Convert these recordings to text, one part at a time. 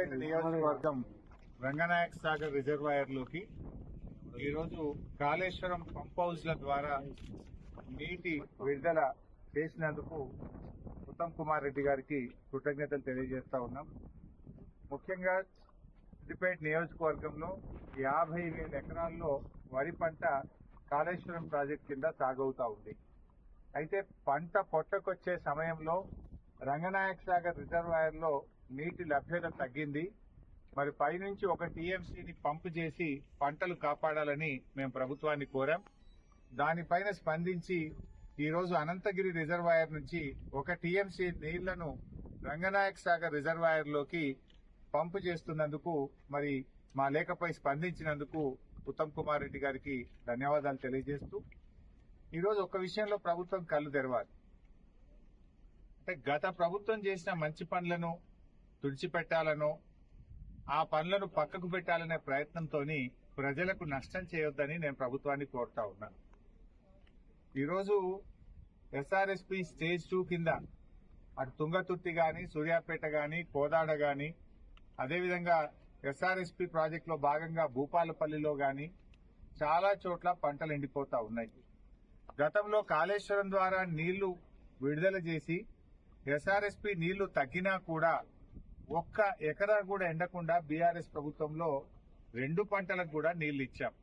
సిద్దిపేట నియోజకవర్గం రంగనాయక సాగర్ రిజర్వాయర్ లోకి ఈరోజు కాళేశ్వరం పంప్ హౌస్ల ద్వారా నీటి విడుదల చేసినందుకు ఉత్తమ్ కుమార్ రెడ్డి గారికి కృతజ్ఞతలు తెలియజేస్తా ఉన్నాం. ముఖ్యంగా సిద్దిపేట నియోజకవర్గంలో 50,000 ఎకరాల్లో వరి పంట కాళేశ్వరం ప్రాజెక్టు కింద సాగవుతా ఉంది. అయితే పంట పొట్టకొచ్చే సమయంలో రంగనాయక సాగర్ రిజర్వాయర్ లో నీటి లభ్యత తగ్గింది. మరి పైనుంచి 1 టీఎంసీని పంపు చేసి పంటలు కాపాడాలని మేము ప్రభుత్వాన్ని కోరాం. దానిపైన స్పందించి ఈరోజు అనంతగిరి రిజర్వాయర్ నుంచి 1 టీఎంసీ నీళ్లను రంగనాయక సాగర్ రిజర్వాయర్ లోకి పంపు చేస్తున్నందుకు మరి మా లేఖపై స్పందించినందుకు ఉత్తమ్ కుమార్ రెడ్డి గారికి ధన్యవాదాలు తెలియజేస్తూ ఈరోజు ఒక విషయంలో ప్రభుత్వం కళ్ళు తెరవాలి. అంటే గత ప్రభుత్వం చేసిన మంచి పనులను తుడిచిపెట్టాలనో ఆ పనులను పక్కకు పెట్టాలనే ప్రయత్నంతో ప్రజలకు నష్టం చేయొద్దని నేను ప్రభుత్వాన్ని కోరుతా ఉన్నాను. ఈరోజు ఎస్ఆర్ఎస్పీ స్టేజ్ 2 కింద అటు తుంగతుర్తి గాని, సూర్యాపేట గాని, కోదాడ గాని, అదేవిధంగా ఎస్ఆర్ఎస్పీ ప్రాజెక్టులో భాగంగా భూపాలపల్లిలో గాని చాలా చోట్ల పంటలు ఎండిపోతా ఉన్నాయి. గతంలో కాళేశ్వరం ద్వారా నీళ్లు విడుదల చేసి ఎస్ఆర్ఎస్పీ నీళ్లు తగ్గినా కూడా 1 ఎకరా కూడా ఎండకుండా బీఆర్ఎస్ ప్రభుత్వంలో 2 పంటలకు కూడా నీళ్లు ఇచ్చాం.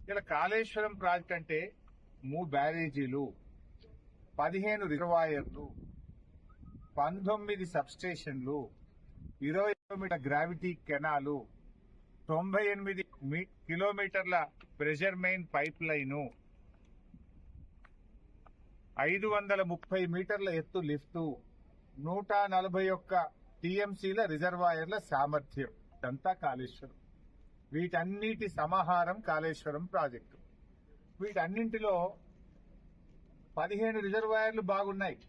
ఇలా కాళేశ్వరం ప్రాజెక్ట్ అంటే 3 బ్యారేజీలు, 15 రిజర్వాయర్లు, 19 సబ్స్టేషన్లు, 20 కిలోమీటర్ గ్రావిటీ కెనాలు, 98 కిలోమీటర్ల ప్రెషర్ మెయిన్ పైప్ లైను, 530 మీటర్ల ఎత్తు లిఫ్టు, 141 టీఎంసీల రిజర్వాయర్ల సామర్థ్యం. ఇదంతా కాళేశ్వరం. వీటన్నిటి సమాహారం కాళేశ్వరం ప్రాజెక్టు. వీటన్నింటిలో 15 రిజర్వాయర్లు బాగున్నాయి,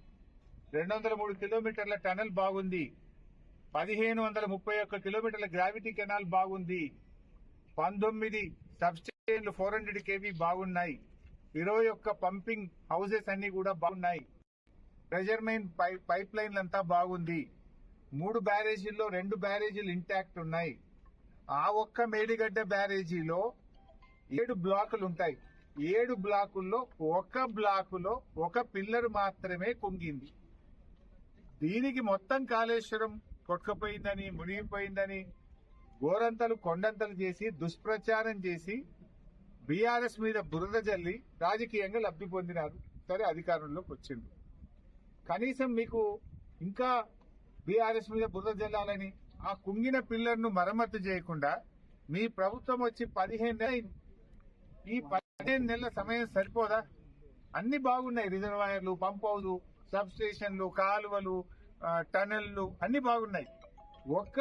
203 కిలోమీటర్ల టనల్ బాగుంది, 1531 కిలోమీటర్ల గ్రావిటీ కెనాల్ బాగుంది, 19 సబ్స్టేషన్లు 400 కేవీ బాగున్నాయి, 21 పంపింగ్ హౌసెస్ అన్ని కూడా బాగున్నాయి, ప్రెషర్ మెయిన్ పైప్ లైన్లంతా బాగుంది, 3 బ్యారేజీల్లో 2 బ్యారేజీలు ఇంటాక్ట్ ఉన్నాయి. ఆ ఒక్క మేడిగడ్డ బ్యారేజీలో 7 బ్లాకులు ఉంటాయి. 7 బ్లాకుల్లో 1 బ్లాకులో 1 పిల్లర్ మాత్రమే కుంగింది. దీనికి మొత్తం కాళేశ్వరం కొట్టుకుపోయిందని, మునిగిపోయిందని గోరంతలు కొండంతలు చేసి దుష్ప్రచారం చేసి బీఆర్ఎస్ మీద బురద జల్లి రాజకీయంగా లబ్ధి పొందినారు. సరే, అధికారంలోకి వచ్చింది. కనీసం మీకు ఇంకా బీఆర్ఎస్ మీద బురద జల్లాలని ఆ కుంగిన పిల్లర్ను మరమ్మతు చేయకుండా మీ ప్రభుత్వం వచ్చి 15 నెలలు, ఈ 15 నెలల సమయం సరిపోదా? అన్ని బాగున్నాయి, రిజర్వాయర్లు, పంప్ హౌస్, సబ్ స్టేషన్లు, కాలువలు, టనెళ్లు అన్ని బాగున్నాయి. ఒక్క